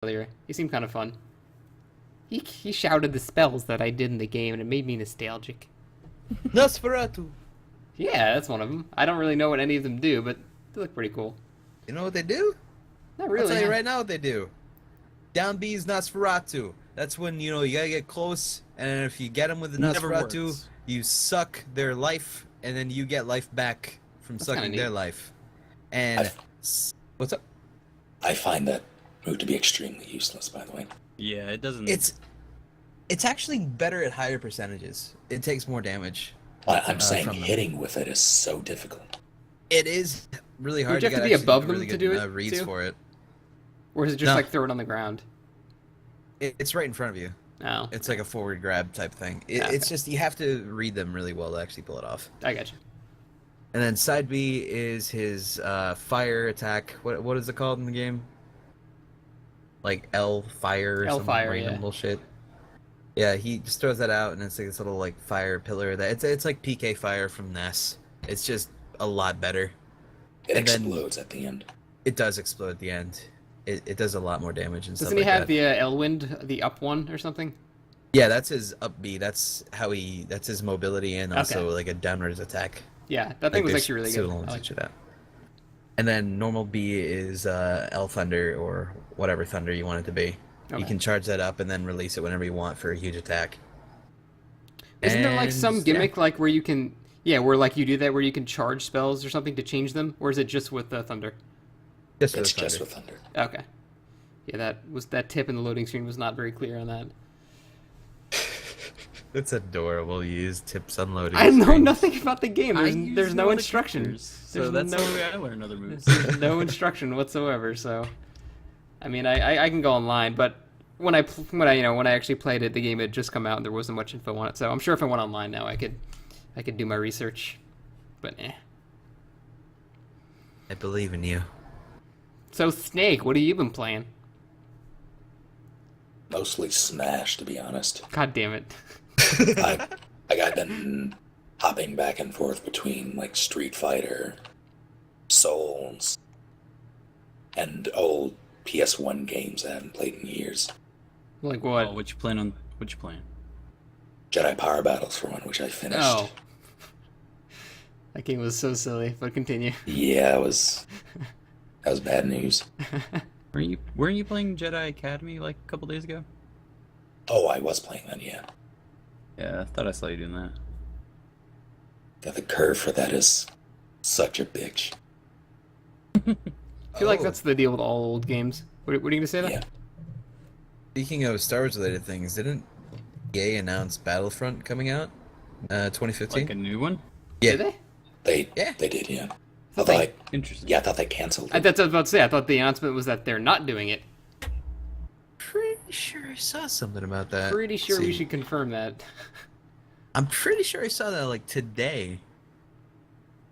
earlier. He seemed kind of fun. He shouted the spells that I did in the game, and it made me nostalgic. Nosferatu. Yeah, that's one of them. I don't really know what any of them do, but they look pretty cool. You know what they do? Not I'll really. tell you Huh? right now what they do. Down B's Nosferatu. That's when, you gotta get close, and if you get them with the Never Nosferatu, works. you suck their life, and then you get life back from That's kinda sucking neat. their life. And what's up? I find that move to be extremely useless, by the way. Yeah, it doesn't. It's actually better at higher percentages. It takes more damage. I'm saying from them. hitting with it is so difficult. It is really hard. Would you have to gotta be actually above really them to good, do it, reads too? for it. Or is it just No. like throw it on the ground? It's right in front of you. No. It's like a forward grab type thing. Okay. It's just you have to read them really well to actually pull it off. I got you. And then side B is his fire attack. What is it called in the game? Like L fire or L some fire, random yeah. bullshit. Yeah, he just throws that out, and it's like this little like fire pillar. It's like PK fire from NES. It's just a lot better. It And then- explodes at the end. It does explode at the end. It does a lot more damage and stuff Doesn't he like have that. the Elwind, the up one or something? Yeah, that's his up B. That's his mobility and also Okay. like a downwards attack. Yeah, that thing was there's actually really good. similar I to liked it. that. And then normal B is L Thunder or whatever Thunder you want it to be. Okay. You can charge that up and then release it whenever you want for a huge attack. Isn't there like And, some yeah. gimmick like where you can, where like you do that where you can charge spells or something to change them, or is it just with the thunder? Just for It's the just Thunder. with thunder. Okay. Yeah, that tip in the loading screen was not very clear on that. It's adorable. You use tips unloading. I know screens. nothing about the game. I There's, use there's no all the instruction. characters, so There's that's no- the way I learn other moves. There's no instruction whatsoever. So, I mean, I can go online, but when I actually played it, the game had just come out and there wasn't much info on it. So I'm sure if I went online now, I could do my research. But I believe in you. So Snake, what have you been playing? Mostly Smash, to be honest. God damn it. I've been hopping back and forth between like Street Fighter, Souls, and old PS1 games I haven't played in years. Like what? Oh, what you plan on? What you plan? Jedi Power Battles for one, which I finished. Oh. That game was so silly, but continue. Yeah, that was bad news. Weren't you playing Jedi Academy like a couple days ago? Oh, I was playing that, yeah. Yeah, I thought I saw you doing that. Yeah, the curve for that is such a bitch. I feel like Oh. that's the deal with all old games. What are you going to say? That? Yeah. Speaking of Star Wars related things, didn't EA announce Battlefront coming out? 2015? Like a new one? Yeah. Did they? They did, yeah. thought Although they- Interesting. I thought they canceled it. That's what I was about to say. I thought the announcement was that they're not doing it. Pretty sure I saw something about that. Pretty sure Let's we see. should confirm that. I'm pretty sure I saw that like today.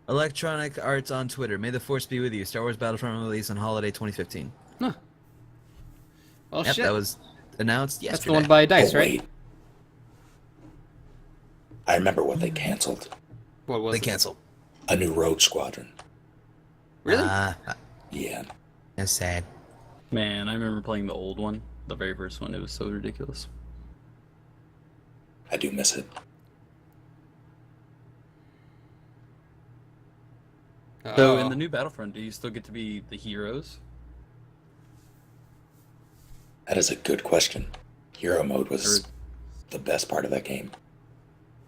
Electronic Arts on Twitter. May the Force be with you. Star Wars Battlefront release on holiday 2015. Huh. Well, Yep, shit. that was announced That's yesterday. the one by Dice, Oh, right? wait. I remember what they canceled. What was They it? canceled. A new Rogue Squadron. Really? Yeah. That's sad. Man, I remember playing the old one, the very first one. It was so ridiculous. I do miss it. So Oh. in the new Battlefront, do you still get to be the heroes? That is a good question. Hero mode was Or- the best part of that game.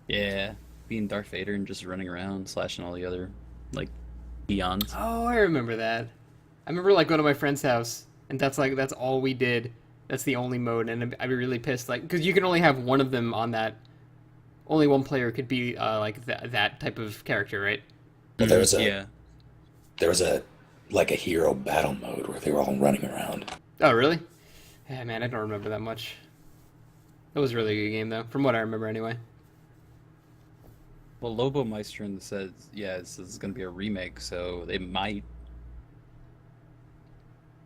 Yeah, being Darth Vader and just running around, slashing all the other, like, eons. Oh, I remember that. I remember like going to my friend's house, and that's all we did. That's the only mode, and I'd be really pissed, like, because you can only have one of them on that. Only one player could be like that type of character, right? But there was a Yeah. there was a like a hero battle mode where they were all running around. Oh, really? Yeah, man, I don't remember that much. It was a really good game, though, from what I remember, anyway. Well, Lobo Meister says, yeah, this is going to be a remake, so they might.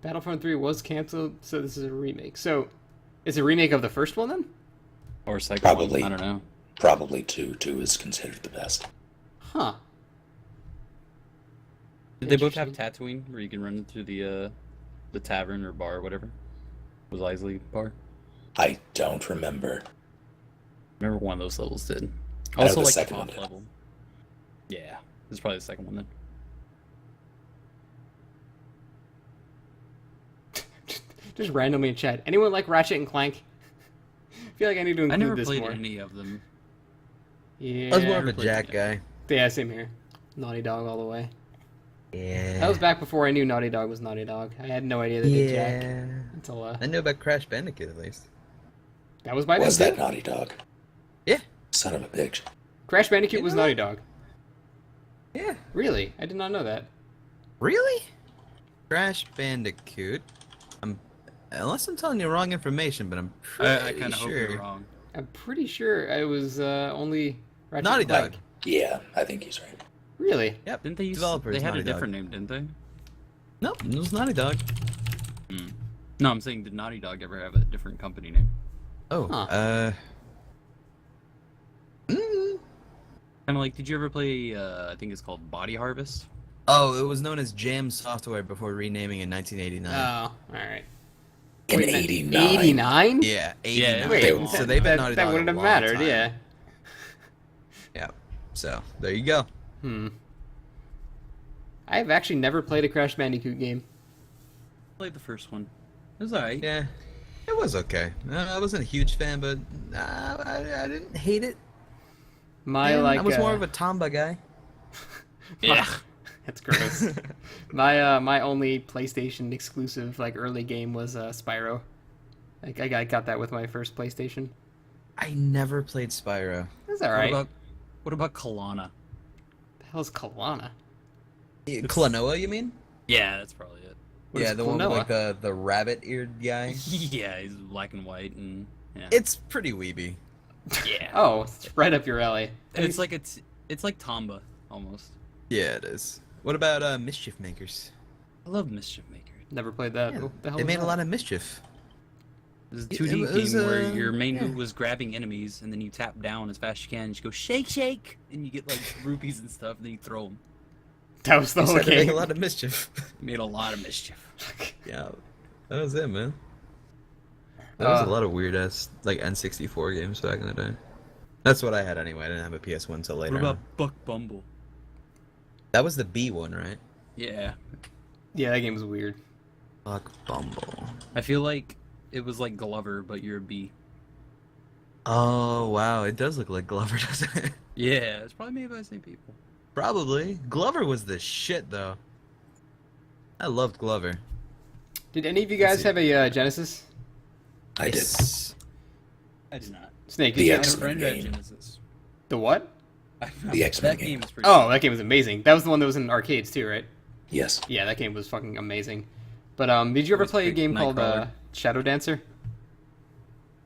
Battlefront 3 was canceled, so this is a remake. So, it's a remake of the first one, then? Or second Probably. one, I don't know. Probably two. Two is considered the best. Huh. Did they both have Interesting. Tatooine, where you can run through the tavern or bar or whatever? Was Isley bar? I don't remember. Remember one of those levels did. I know Also, the like second top one did. level. Yeah, it's probably the second one then. Just randomly in chat. Anyone like Ratchet and Clank? I feel like I need to I include never this played more. any of them. Yeah. I was more of a never played Jack it. guy. Yeah, same here. Naughty Dog all the way. Yeah. That was back before I knew Naughty Dog was Naughty Dog. I had no idea they did Jack Yeah. until I knew about Crash Bandicoot at least. that was by Was them that too. Naughty Dog? Yeah. Son of a bitch. Crash Bandicoot You was know Naughty that? Dog. Yeah. Really? I did not know that. Really? Crash Bandicoot. Unless I'm telling you wrong information, but I'm pretty I kind of hope sure. you're wrong. I'm pretty sure I was only Ratchet Naughty and Clank. Dog. Yeah, I think he's right. Really? Yep. Didn't they use? Developers, They had a Naughty Dog. different name, didn't they? Nope, it was Naughty Dog. No, I'm saying did Naughty Dog ever have a different company name? Oh, Huh. mm. Kind of like, did you ever play? I think it's called Body Harvest. Oh, it was known as Jam Software before renaming in 1989. Oh, all right. In Wait, 89. 89? Yeah, 89. Yeah, Wait, They- so they've been Naughty that Dog wouldn't a have long mattered, time. yeah. Yeah. So there you go. I've actually never played a Crash Bandicoot game. Played the first one. It was alright. Yeah, it was okay. I wasn't a huge fan, but I didn't hate it. My Man, like I was more of a Tomba guy. Yeah. That's gross. my only PlayStation exclusive like early game was Spyro. Like I got that with my first PlayStation. I never played Spyro. That's all right. What about Kalana? The hell's Kalana? Klonoa, you mean? Yeah, that's probably it. What Yeah, is the one with Klonoa? like the rabbit-eared guy. Yeah, he's black and white and yeah. It's pretty weeby. yeah. Oh, it's right up your alley. It's like it's like Tomba almost. Yeah, it is. What about Mischief Makers? I love Mischief Maker. Never played that. Yeah, What the hell they was made a that? lot of mischief. It was a It 2D was, game where your main yeah. move was grabbing enemies, and then you tap down as fast as you can, and you go shake, shake, and you get like rupees and stuff, and then you throw them. That was the They whole said they make game. a lot of mischief. Made a lot of mischief. Yeah, that was it, man. That was Uh, a lot of weird ass like N64 games back in the day. That's what I had anyway. I didn't have a PS1 until later. What about on. Buck Bumble? That was the B one, right? Yeah, Yeah, that game was weird. Buck Bumble. I feel like it was like Glover, but you're a bee. Oh wow, it does look like Glover, doesn't it? Yeah, it's probably made by the same people. Probably. Glover was the shit though. I loved Glover. Did any of you guys see. have a Genesis? I did. Yes. I did not. Snake, The did you I have had a X-Men friend who had game. Genesis. the what? The X-Men That game. game is pretty. Oh, that game was amazing. That was the one that was in arcades too, right? Yes. Yeah, that game was fucking amazing. But did you ever Was play a Big game called Nightcrawler. Shadow Dancer?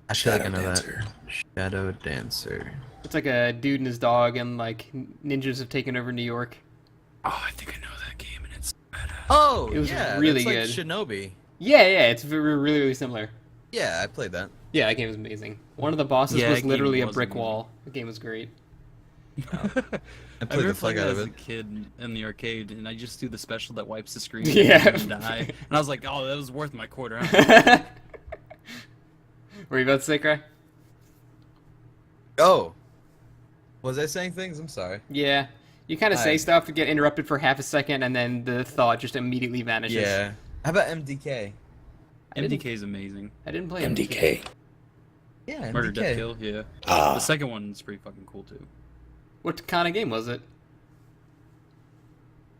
I feel like I Shadow know that. Dancer. Shadow Dancer. It's like a dude and his dog, and like ninjas have taken over New York. Oh, I think I know that game, and it's badass. Oh, It was yeah, really that's good. like Shinobi. Yeah, it's really, really similar. Yeah, I played that. Yeah, that game was amazing. One of the bosses Yeah, was that game literally a was brick amazing. wall. The game was great. I I played remember the fuck playing out that of as it. a kid in the arcade, and I just do the special that wipes the screen Yeah. and die. And I was like, oh, that was worth my quarter. Huh? Were you about to say, Cry? Oh. Was I saying things? I'm sorry. Yeah. You kind of say I- stuff, get interrupted for half a second, and then the thought just immediately vanishes. Yeah. How about MDK? MDK is amazing. I didn't play MDK. Yeah, Murder, MDK. Death, Kill, yeah. Ah. The second one's pretty fucking cool too. What kind of game was it? It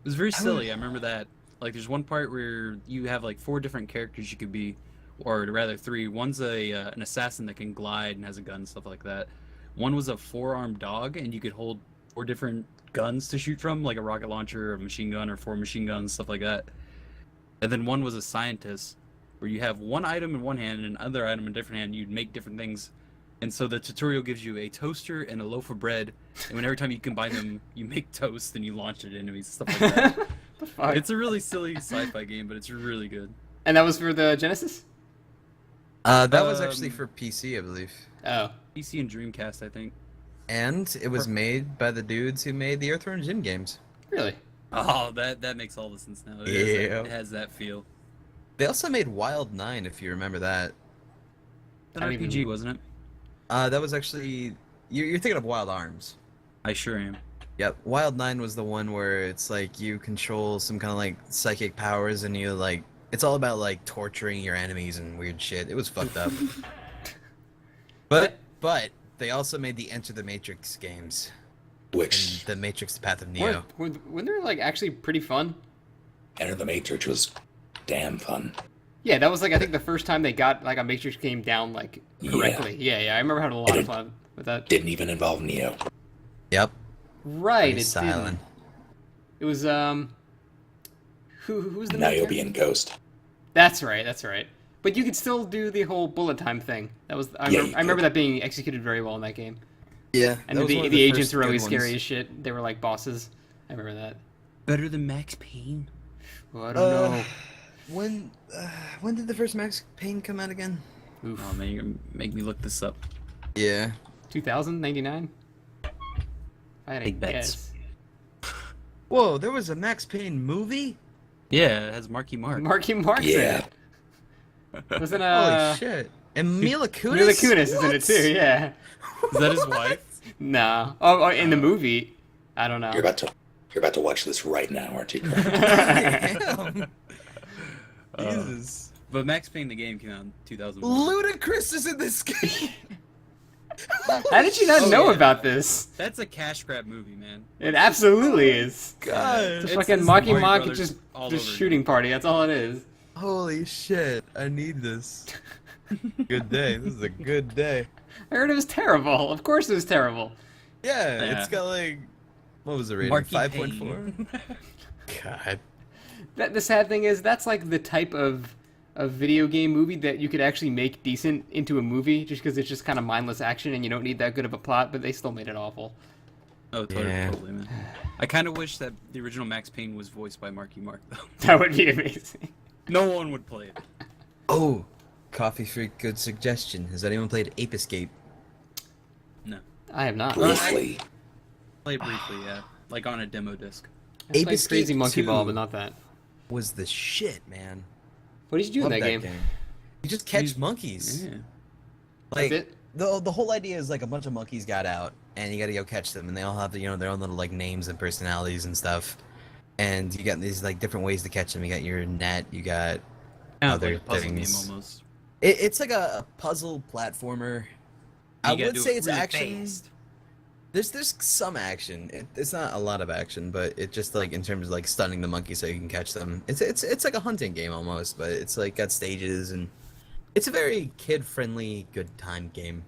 was very silly. I remember that. Like, there's one part where you have like 4 different characters you could be, or rather 3. One's an assassin that can glide and has a gun and stuff like that. One was a 4-armed dog, and you could hold 4 different guns to shoot from, like a rocket launcher, a machine gun, or 4 machine guns, stuff like that. And then one was a scientist, where you have one item in one hand and another item in a different hand. You'd make different things. And so the tutorial gives you a toaster and a loaf of bread, and when every time you combine them, you make toast and you launch it at enemies, stuff like that. The fuck? It's a really silly sci-fi game, but it's really good. And that was for the Genesis? That was actually for PC, I believe. Oh. PC and Dreamcast, I think. And it was made by the dudes who made the Earthworm Jim games. Really? Oh, that makes all the sense now. Yeah. It has that feel. They also made Wild 9, if you remember that. That I don't RPG, even- wasn't it? That was actually you're thinking of Wild Arms. I sure am. Yep, Wild 9 was the one where it's like you control some kind of like psychic powers and you like it's all about like torturing your enemies and weird shit. It was fucked up. But they also made the Enter the Matrix games and Which the Matrix: The Path of Neo. Weren't they like actually pretty fun? Enter the Matrix was damn fun. Yeah, that was like I think the first time they got like a Matrix game down like correctly. Yeah, I remember having a lot of fun with that. Didn't even involve Neo. Yep. Right, Very it silent. didn't. It was who's the main Niobe character? and Ghost. That's right. But you could still do the whole bullet time thing. That was I Yeah, remember, you I remember could. that being executed very well in that game. Yeah. And that was one the of agents first were always good ones. scary as shit. They were like bosses. I remember that. Better than Max Payne? Well, I don't know. When did the first Max Payne come out again? Oof. Oh man, you're gonna make me look this up. Yeah. 2099? I had a Big bets. guess. Whoa, there was a Max Payne movie? Yeah, it has Marky Mark. Marky Mark's Yeah. in it. Wasn't Holy shit. And Mila Kunis? Mila Kunis is in What? it too, yeah. Is that his wife? No. Oh, in the movie. I don't know. You're about to watch this right now, aren't you? Damn. Uh, Jesus. But Max Payne the game came out in 2001. Ludacris is in this game. How did you not Oh, know yeah. about this? That's a cash grab movie, man. It absolutely is. God. It's It's fucking this Marky Mario Mark Brothers just all just over shooting party. That's all it is. Holy shit. I need this. Good day. This is a good day. I heard it was terrible. Of course it was terrible. Yeah, Yeah. it's got like what was the rating? Marky 5.4? Payne. God. The sad thing is that's like the type of video game movie that you could actually make decent into a movie just because it's just kind of mindless action and you don't need that good of a plot, but they still made it awful. Oh, totally, Yeah. totally, man. I kind of wish that the original Max Payne was voiced by Marky Mark, though. That would be amazing. No one would play it. Oh, Coffee Freak, good suggestion. Has anyone played Ape Escape? No. I have not. Briefly. Played briefly, yeah. Like on a demo disc. I played Ape Escape Crazy Monkey 2 Ball, but not that. Was the shit, man. What did you do in Love that game? You just catch You- monkeys. Yeah. Like That's it? the whole idea is like a bunch of monkeys got out and you got to go catch them and they all have their own little like names and personalities and stuff. And you got these like different ways to catch them. You got your net, you got Kind of other like a puzzle things. game almost. It's like a puzzle platformer. I You gotta would do say it it's really action. fast. There's some action. It's not a lot of action, but it just like in terms of like stunning the monkey so you can catch them. It's like a hunting game almost, but it's like got stages and it's a very kid-friendly, good time game.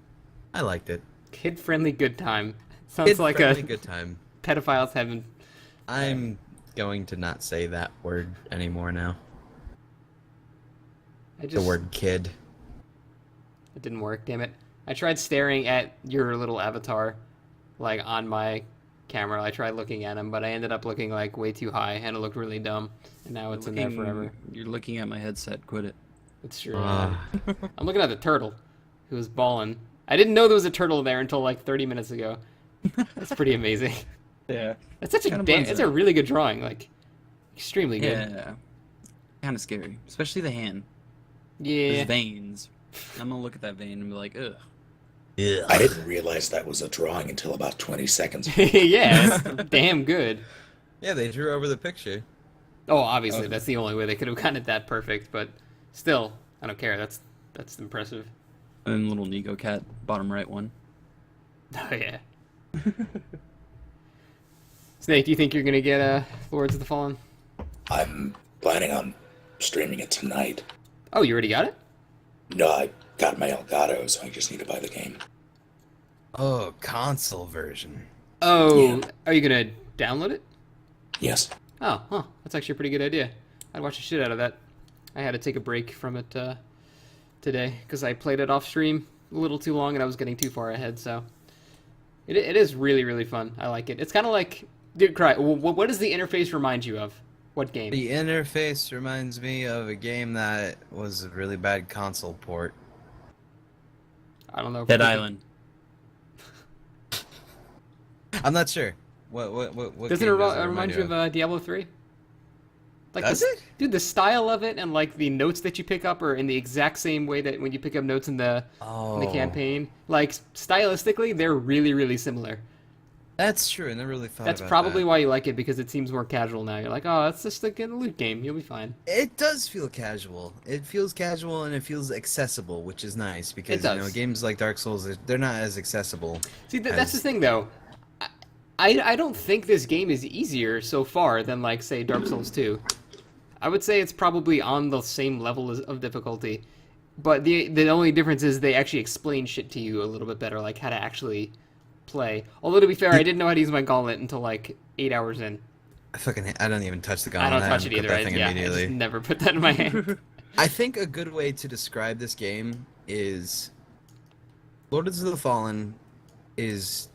I liked it. Kid-friendly good time. Sounds like a Kid-friendly, good time. pedophile's heaven. I'm going to not say that word anymore now. I just, The word kid. It didn't work, damn it. I tried staring at your little avatar, like, on my camera. I tried looking at him, but I ended up looking, like, way too high, and it looked really dumb. And now it's in there forever. You're looking at my headset. Quit it. It's true. Ah. I'm looking at the turtle, who was balling. I didn't know there was a turtle there until, like, 30 minutes ago. That's pretty amazing. Yeah. That's such a Kinda damn... blends It's in. a really good drawing, like, extremely good. Yeah. Kind of scary, especially the hand. Yeah. There's veins. I'm gonna look at that vein and be like, ugh. Yeah. I didn't realize that was a drawing until about 20 seconds. Yeah, it's damn good. Yeah, they drew over the picture. Oh, obviously, Okay. that's the only way they could have gotten it that perfect, but still, I don't care. That's impressive. And little Nico cat, bottom right one. Oh, yeah. Snake, do you think you're going to get Lords of the Fallen? I'm planning on streaming it tonight. Oh, you already got it? No, I got my Elgato, so I just need to buy the game. Oh, console version. Oh, Yeah. are you going to download it? Yes. Oh, huh. That's actually a pretty good idea. I'd watch the shit out of that. I had to take a break from it today because I played it off stream a little too long and I was getting too far ahead, so... It is really, really fun. I like it. It's kind of like... Dude, cry. What does the interface remind you of? What game? The interface reminds me of a game that was a really bad console port. I don't know. Dead Island. I'm not sure. What Doesn't it game does it remind you of Diablo 3? Like Does it? Dude, the style of it and like the notes that you pick up are in the exact same way that when you pick up notes in the Oh, campaign. Like stylistically, they're really really similar. that's true. I never really thought That's about probably that. why you like it because it seems more casual now. You're like, oh, it's just like a loot game. You'll be fine. It does feel casual. It feels casual and it feels accessible, which is nice because It does. games like Dark Souls they're not as accessible. See, that's the as- thing though. I don't think this game is easier so far than like say Dark Souls 2. I would say it's probably on the same level of difficulty, but the only difference is they actually explain shit to you a little bit better, like how to actually play. Although to be fair, I didn't know how to use my gauntlet until like 8 hours in. I don't even touch the I gauntlet. don't touch it haven't either. put that thing I immediately. just never put that in my hand. I think a good way to describe this game is Lords of the Fallen is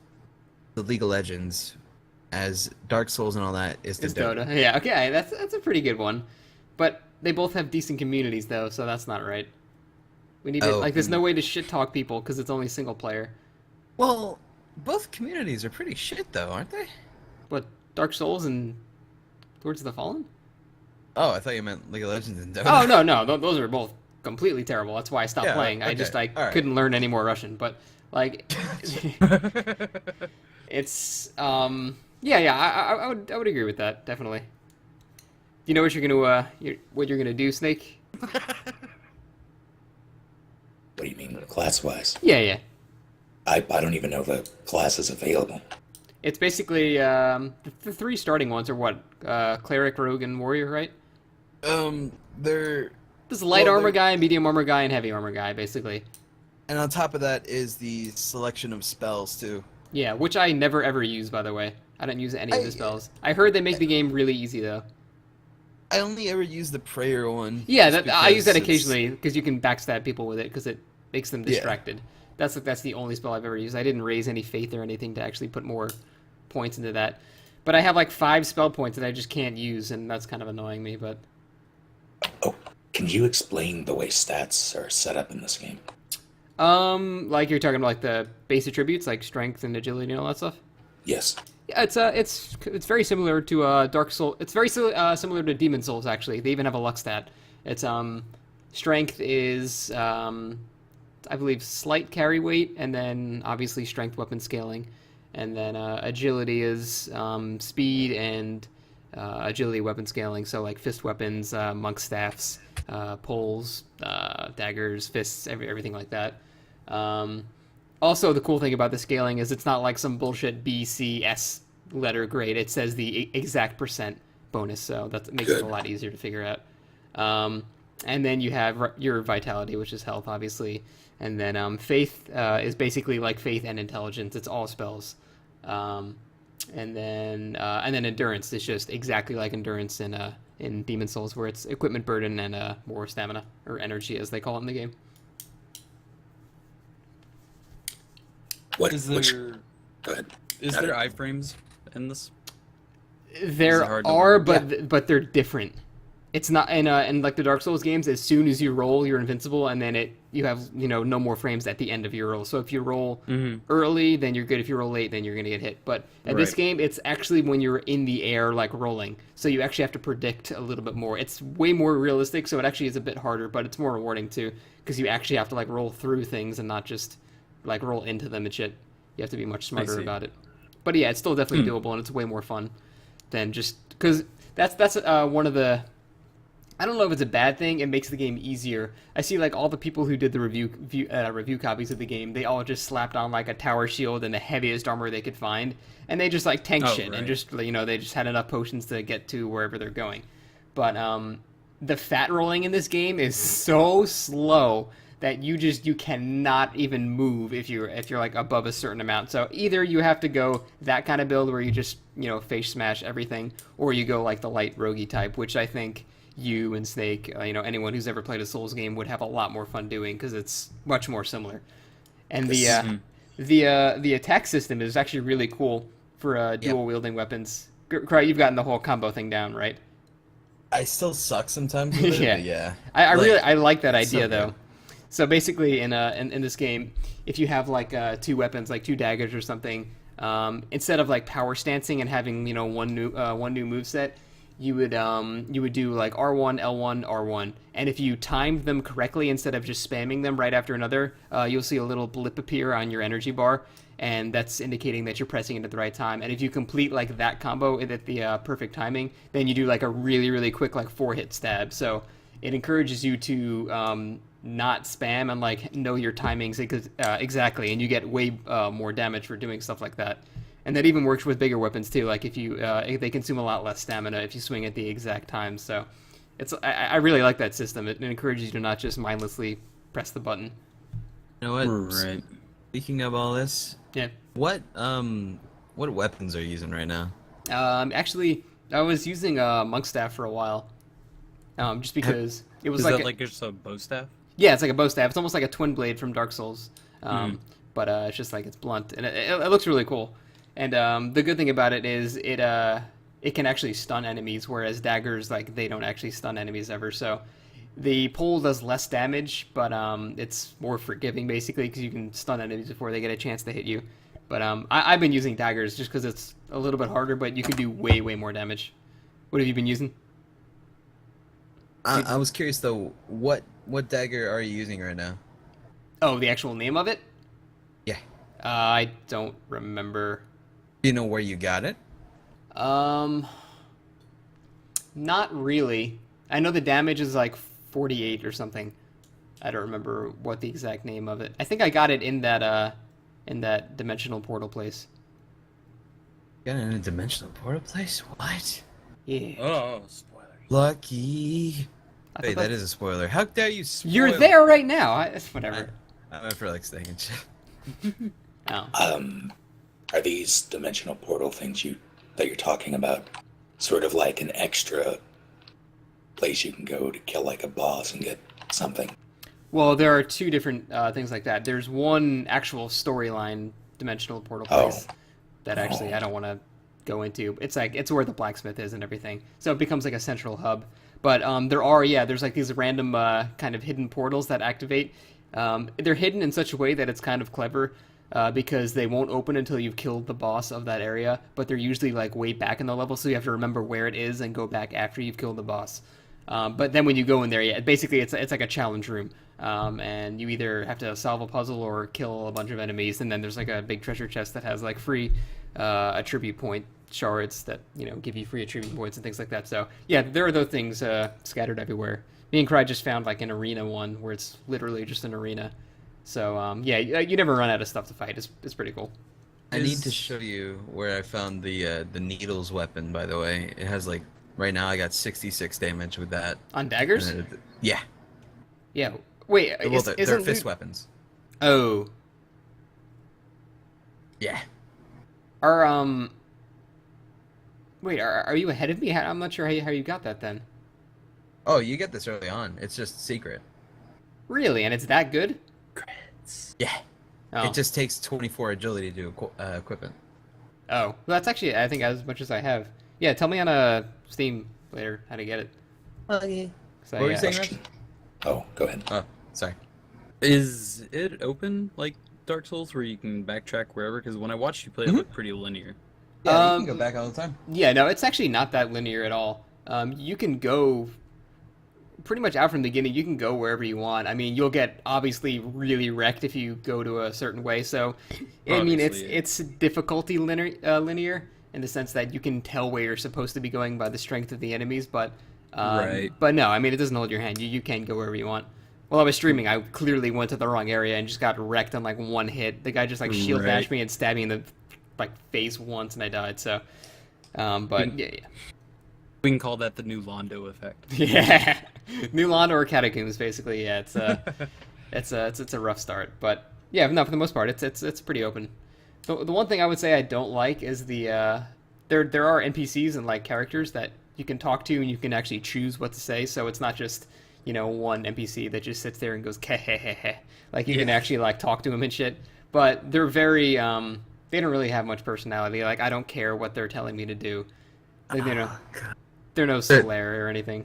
the League of Legends, as Dark Souls and all that is the It's Dota. Dota. Yeah, okay, that's a pretty good one. But they both have decent communities though, so that's not right. We need to, Oh, like there's no way to shit talk people because it's only single player. Well, both communities are pretty shit though, aren't they? But Dark Souls and Lords of the Fallen? Oh, I thought you meant League of Legends and Dota. Oh no, those are both completely terrible. That's why I stopped Yeah, playing. I okay, just alright. couldn't learn any more Russian. But like, it's yeah. I would agree with that definitely. Do you know what what you're gonna do, Snake? What do you mean, class-wise? Yeah. I don't even know the class is available. It's basically the three starting ones are what cleric, rogue, and warrior, right? They're This light Well, armor they're- guy, medium armor guy, and heavy armor guy, basically. and on top of that is the selection of spells too. Yeah, which I never ever use, by the way. I don't use any of the I- spells. I heard they make the game really easy though. I only ever use the prayer one. Yeah, just I use that because it's- occasionally because you can backstab people with it because it makes them Yeah. distracted. That's the only spell I've ever used. I didn't raise any faith or anything to actually put more points into that. But I have like 5 spell points that I just can't use, and that's kind of annoying me. But Oh, can you explain the way stats are set up in this game? like you're talking about like the base attributes like strength and agility and all that stuff. Yes. Yeah, it's very similar to Dark Soul. It's very similar to Demon Souls actually. They even have a luck stat. It's strength is I believe slight carry weight, and then obviously strength weapon scaling, and then agility is speed and agility weapon scaling. So like fist weapons, monk staffs, poles, daggers, fists, everything like that. Also, the cool thing about the scaling is it's not like some bullshit B, C, S letter grade. It says the exact percent bonus, so that makes it a lot easier to figure out. And then you have your vitality, which is health, obviously. And then faith is basically like faith and intelligence. It's all spells. And then endurance is just exactly like endurance in Demon Souls, where it's equipment burden and more stamina, or energy as they call it in the game. What? Is Which? there Go ahead. is there iframes in this? There it hard to are, learn? but they're different. It's not in like the Dark Souls games. As soon as you roll, you're invincible, and then you have no more frames at the end of your roll. So if you roll early, then you're good. If you roll late, then you're gonna get hit. But at this Right. game, it's actually when you're in the air, like rolling. So you actually have to predict a little bit more. It's way more realistic, so it actually is a bit harder, but it's more rewarding too, because you actually have to like roll through things and not just like roll into them and shit. You have to be much smarter see. about it. But yeah, it's still definitely doable, and it's way more fun than just because that's one of the. I don't know if it's a bad thing. It makes the game easier. I see like all the people who did the review copies of the game. They all just slapped on like a tower shield and the heaviest armor they could find, and they just like tank shit and right. just they just had enough potions to get to wherever they're going. But the fat rolling in this game is so slow that you cannot even move if you're like above a certain amount. So either you have to go that kind of build where you just face smash everything, or you go like the light roguey type, which I think you and Snake, anyone who's ever played a Souls game would have a lot more fun doing because it's much more similar. And the attack system is actually really cool for dual wielding weapons. Cry, you've gotten the whole combo thing down, right? I still suck sometimes with it, Yeah. but yeah. I like that it's so idea good. though. So basically, in this game, if you have like 2 weapons, like 2 daggers or something, instead of like power stancing and having one new moveset, you would do like R1, L1, R1, and if you timed them correctly instead of just spamming them right after another, you'll see a little blip appear on your energy bar, and that's indicating that you're pressing it at the right time. And if you complete like that combo at the perfect timing, then you do like a really quick like 4-hit stab. So it encourages you to not spam and like know your timings exactly, and you get way more damage for doing stuff like that. And that even works with bigger weapons too. Like if they consume a lot less stamina if you swing at the exact time. So I really like that system. It encourages you to not just mindlessly press the button. You know what? Right. Speaking of all this, Yeah. what weapons are you using right now? Actually, I was using monk staff for a while, just because it was Is like that like just a bow staff? yeah, it's like a bow staff. It's almost like a twin blade from Dark Souls, Mm-hmm. but it's just like it's blunt and it looks really cool. And the good thing about it is it can actually stun enemies, whereas daggers like they don't actually stun enemies ever. So the pole does less damage, but it's more forgiving basically because you can stun enemies before they get a chance to hit you. But I've been using daggers just because it's a little bit harder, but you can do way more damage. What have you been using? I was curious though, what dagger are you using right now? Oh, the actual name of it? Yeah. I don't remember. Do you know where you got it? Not really. I know the damage is like 48 or something. I don't remember what the exact name of it. I think I got it in that dimensional portal place. Got it in a dimensional portal place? What? Yeah. Oh, spoilers. Lucky. I Hey, thought that is a spoiler. How dare you spoil? You're there right now. Whatever. I went for like staying in shit. Oh. Are these dimensional portal things that you're talking about sort of like an extra place you can go to kill like a boss and get something? Well, there are two different things like that. There's one actual storyline dimensional portal place that actually I don't want to go into. It's like it's where the blacksmith is and everything. So it becomes like a central hub. But there's like these random kind of hidden portals that activate. They're hidden in such a way that it's kind of clever because they won't open until you've killed the boss of that area. But they're usually like way back in the level, so you have to remember where it is and go back after you've killed the boss. But then when you go in there, yeah, basically it's like a challenge room. And you either have to solve a puzzle or kill a bunch of enemies, and then there's like a big treasure chest that has like free attribute point shards that give you free attribute points and things like that. So yeah, there are those things scattered everywhere. Me and Cry just found like an arena one where it's literally just an arena. So yeah, you never run out of stuff to fight. It's pretty cool. I need to show you where I found the needles weapon. By the way, it has like right now I got 66 damage with that. On daggers? Yeah. Yeah. Wait, Well, they're isn't fist weapons. Oh, Yeah. are wait, are you ahead of me? I'm not sure how you got that then. Oh, you get this early on. It's just secret. Really? And it's that good? Yeah. Oh. It just takes 24 agility to equip it. Oh, well, that's actually, I think, as much as I have. Yeah, tell me on Steam later how to get it. Okay. So, What were you yeah. saying, Russ? Oh, go ahead. Oh, sorry. Is it open like Dark Souls where you can backtrack wherever? Because when I watched you play, it looked pretty linear. Yeah, you can go back all the time. Yeah, no, it's actually not that linear at all. You can go pretty much out from the beginning. You can go wherever you want. I mean, you'll get obviously really wrecked if you go to a certain way. So, I mean, Obviously, yeah. it's difficulty linear in the sense that you can tell where you're supposed to be going by the strength of the enemies. But Right. But no, I mean, it doesn't hold your hand. You can go wherever you want. While I was streaming, I clearly went to the wrong area and just got wrecked on like one hit. The guy just like shield Right. bashed me and stabbed me in the like face once, and I died. So, but yeah. We can call that the new Londo effect. Yeah, New Lawn or Catacombs, basically. Yeah, it's a rough start, but yeah, no, for the most part, it's pretty open. The one thing I would say I don't like is the there are NPCs and like characters that you can talk to and you can actually choose what to say. So it's not just one NPC that just sits there and goes kehehehe. Like you can actually like talk to him and shit. But they're very they don't really have much personality. Like I don't care what they're telling me to do. Like, they're no Solaire or anything.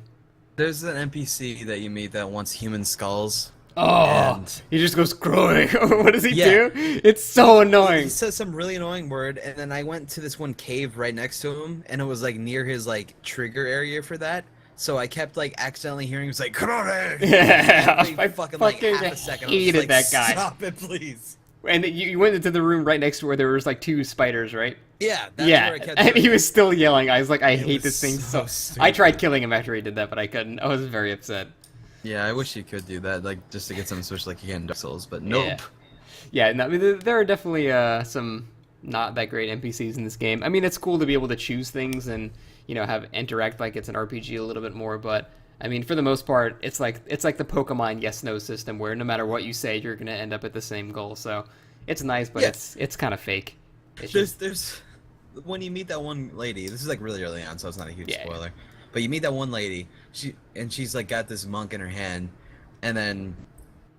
There's an NPC that you meet that wants human skulls. Oh, And- he just goes growing. What does he Yeah. do? It's so He annoying. says some really annoying word, and then I went to this one cave right next to him, and it was like near his like trigger area for that. So I kept like accidentally hearing him say "Karate." Yeah, Every I fucking like fucking half a second. I was hated like, that guy. Stop it, please. And you went into the room right next to where there was like 2 spiders, right? Yeah, that's Yeah, where I kept and doing he it. was still yelling. I was like, I It hate was this thing so so. I tried stupid. killing him after he did that, but I couldn't. I was very upset. Yeah, I wish you could do that, like just to get some switch like you can in Dark Souls, but nope. Yeah. Yeah, no, I mean, there are definitely some not that great NPCs in this game. I mean, it's cool to be able to choose things and have interact like it's an RPG a little bit more. But I mean, for the most part, it's like the Pokemon yes/no system where no matter what you say, you're gonna end up at the same goal. So it's nice, but Yeah. it's kind of fake. It's just, There's when you meet that one lady. This is like really early on, so it's not a huge Yeah. spoiler. But you meet that one lady. She's like got this monk in her hand, and then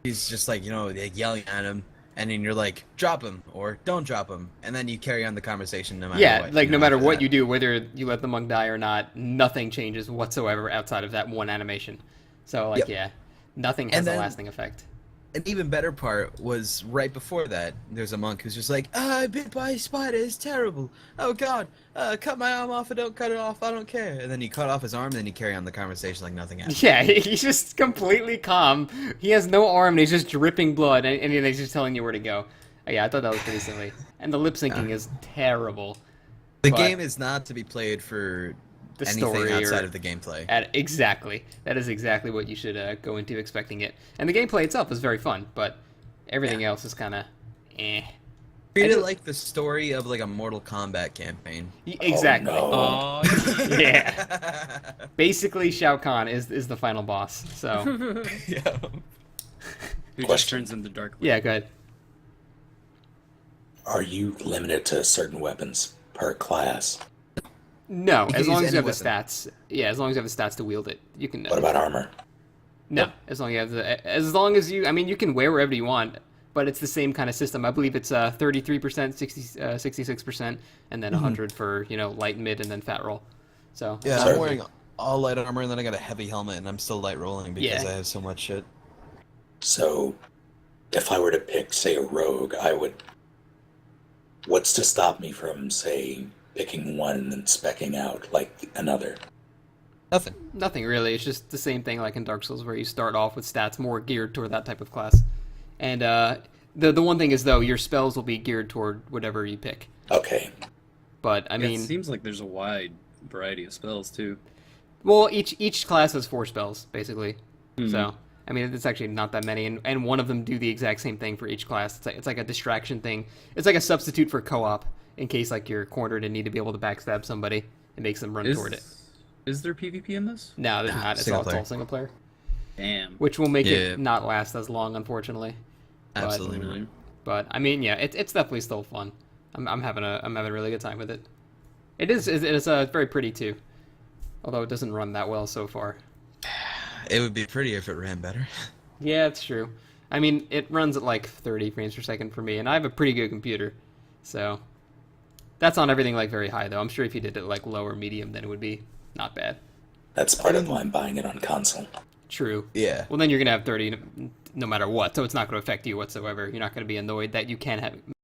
she's just like like yelling at him, and then you're like drop him or don't drop him, and then you carry on the conversation no matter yeah, what. like no matter after what that. you do, whether you let the monk die or not, nothing changes whatsoever outside of that one animation. So like Yep. yeah, nothing has And a then- lasting effect. An even better part was right before that. There's a monk who's just like, bit by a spider, it's terrible. Oh god, cut my arm off or don't cut it off, I don't care. And then you cut off his arm, and then you carry on the conversation like nothing happened. Yeah, he's just completely calm. He has no arm, and he's just dripping blood, and he's just telling you where to go. Yeah, I thought that was pretty silly. And the lip syncing is terrible. The But- game is not to be played for The anything story outside or- of the gameplay. Exactly. That is exactly what you should go into expecting it. And the gameplay itself is very fun, but everything else is kind of eh. Treat I it do- like the story of like a Mortal Kombat campaign. Exactly. no. Oh, Yeah. Basically, Shao Kahn is the final boss. So Yeah. who just Question. turns into Dark. yeah, go ahead. Are you limited to certain weapons per class? No, You can as long use as you have any the stats. Yeah, as long as you have the stats to wield it, you can. What about armor? No, as long as you. I mean, you can wear wherever you want, but it's the same kind of system. I believe it's 33%, 66%, and then 100 for light, mid, and then fat roll. So Yeah, Sorry. I'm wearing all light armor, and then I got a heavy helmet, and I'm still light rolling because Yeah. I have so much shit. So, if I were to pick, say, a rogue, I would. What's to stop me from, say, picking one and then specking out like another? Nothing. nothing really. It's just the same thing like in Dark Souls, where you start off with stats more geared toward that type of class. And the one thing is though, your spells will be geared toward whatever you pick. Okay. But I I mean, it seems like there's a wide variety of spells too. well, each class has 4 spells basically. Mhm. So I mean, it's actually not that many, and one of them do the exact same thing for each class. It's like a distraction thing. It's like a substitute for co-op in case like you're cornered and need to be able to backstab somebody. It makes them run toward it. Is there PvP in this? No, there's not. It's Single all player. single player, Damn. which will make Yeah. it not last as long, unfortunately. But- Absolutely not. Really? But I mean, yeah, it's definitely still fun. I'm having a really good time with it. It's very pretty too, although it doesn't run that well so far. It would be pretty if it ran better. Yeah, it's true. I mean, it runs at like 30 frames per second for me, and I have a pretty good computer, so that's on everything like very high though. I'm sure if you did it like low or medium, then it would be not bad. That's part of why I'm buying it on console. True. Yeah. Well, then you're gonna have 30 no matter what, so it's not gonna affect you whatsoever. You're not gonna be annoyed that you can't have